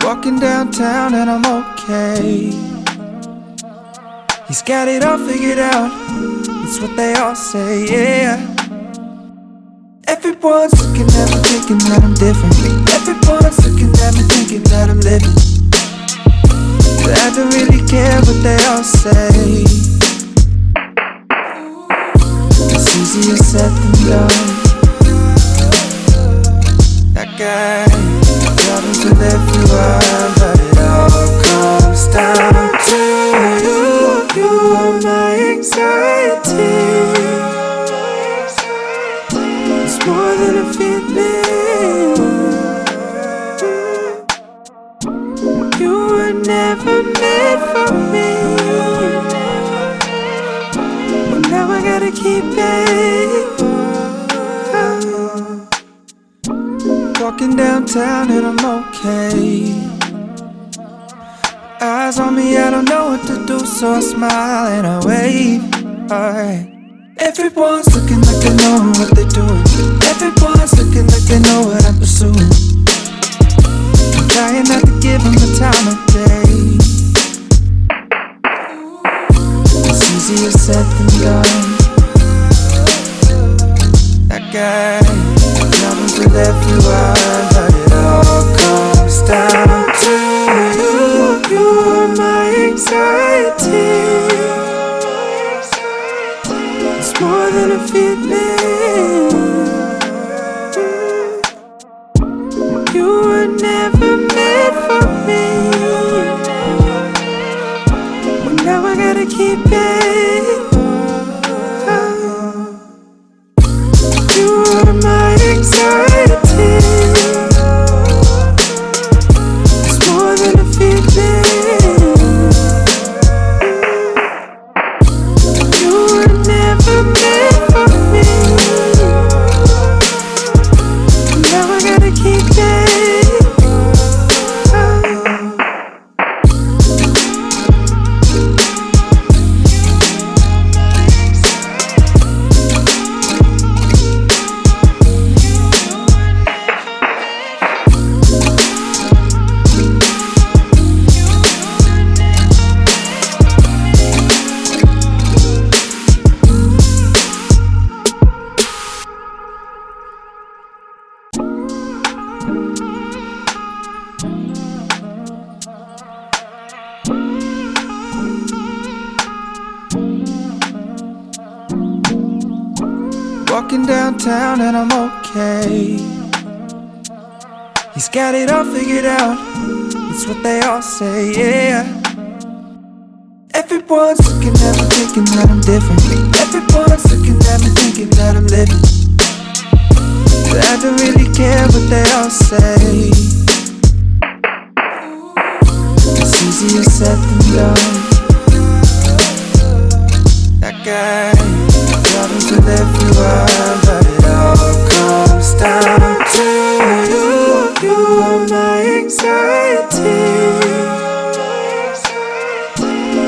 Walking downtown and I'm okay. He's got it all figured out, it's what they all say, yeah. Everyone's looking at me thinking that I'm different. Everyone's looking at me thinking that I'm living. But I don't really care what they all say. It's easier said than done. That guy problems with everyone, but it all comes down to you. You are my anxiety. It's more than a feeling. You were never meant for me, but now I gotta keep it. Walking downtown and I'm okay. Eyes on me, I don't know what to do, so I smile and I wave. Alright. Everyone's looking like they know what they're doing. Everyone's looking like they know what I'm pursuing. I'm trying not to give them the time of day. It's easier said than done. That guy problems with everyone, but it all comes down to you. You are my anxiety. It's more than a feeling. You were never meant for me, but now I gotta keep it. You are my anxiety. It's more than a feeling. You were never meant for me, now I gotta keep it. Walking downtown and I'm okay. He's got it all figured out, it's what they all say, yeah. Everyone's looking at me thinking that I'm different. Everyone's looking at me thinking that I'm living. But I don't really care what they all say. It's easier said than done. That guy problems with everyone, but it all comes down to you. You are my anxiety.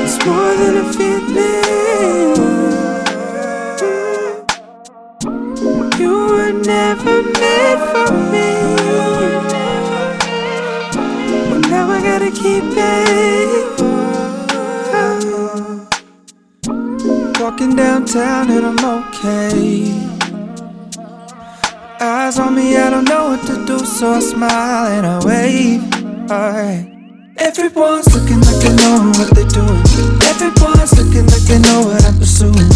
It's more than a feeling. You were never meant for me, but now I gotta keep it. Walking downtown and I'm okay. Eyes on me, I don't know what to do, so I smile and I wave. Alright. Everyone's looking like they know what they're doing. Everyone's looking like they know what I'm pursuing.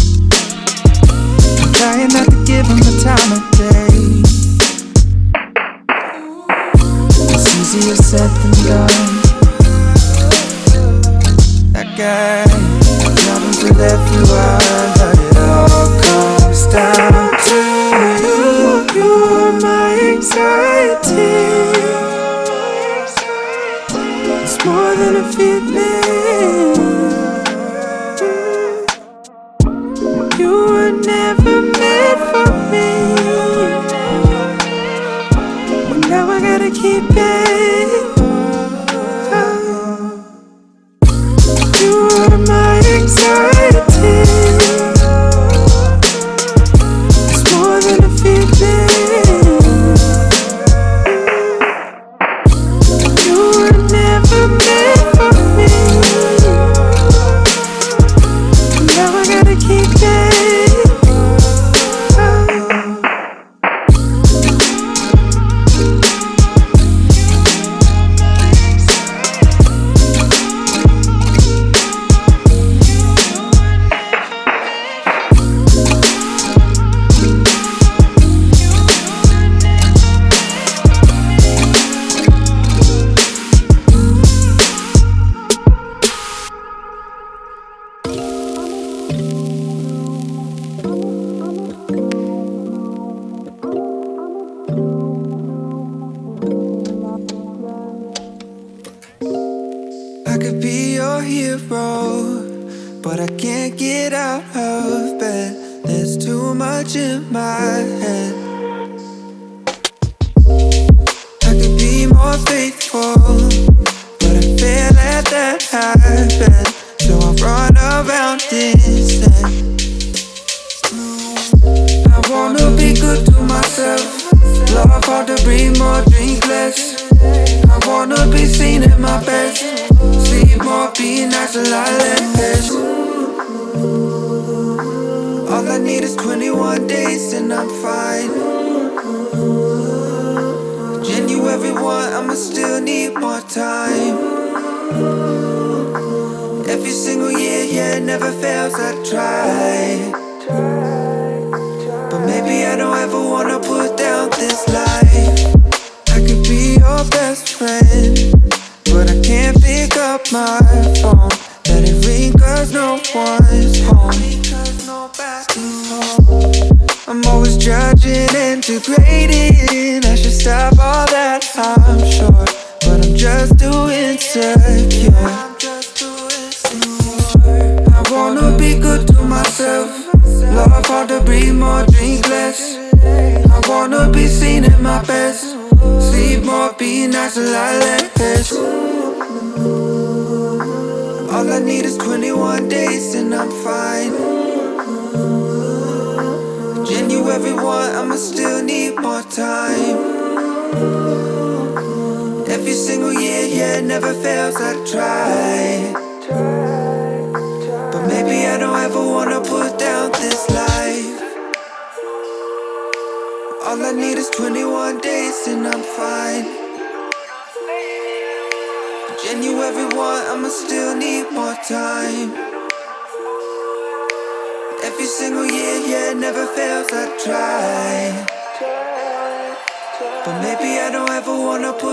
I'm trying not to give them the time of day. It's easier said than done. That guy problems with everyone, but it all comes down to you. You are my anxiety. It's more than a feeling. You were never meant for me, Now I gotta keep it. You are my anxiety. It's more than a feeling. You were never meant for me. Now I gotta keep it. I could be your hero, but I can't get out of bed. There's too much in my head. I could be more faithful, but I fail at that habit. So I run around instead. I wanna be good to myself, love hard to breathe more, drink less. I wanna be seen at my best, sleep more, be nice a lot less. All I need is 21 days and I'm fine. January 1, I'ma still need more time. Every single year, yeah, it never fails, I try. But maybe I don't ever wanna put down this life. I could be your best friend, but I can't pick up my phone. Let it ring cause no one's home. I'm always judging and degrading. I should stop all that, I'm sure, but I'm just too insecure. I wanna be good to myself, love hard to breathe more, drink less. I wanna be seen at my best, sleep more, be nice a lot less. All I need is 21 days and I'm fine. January 1, I'ma still need more time. Every single year, yeah, it never fails, I try. But maybe I don't ever wanna put down this life. All I need is 21 days and I'm fine. January 1, I'ma still need more time. Every single year, yeah, it never fails, I try. But maybe I don't ever wanna put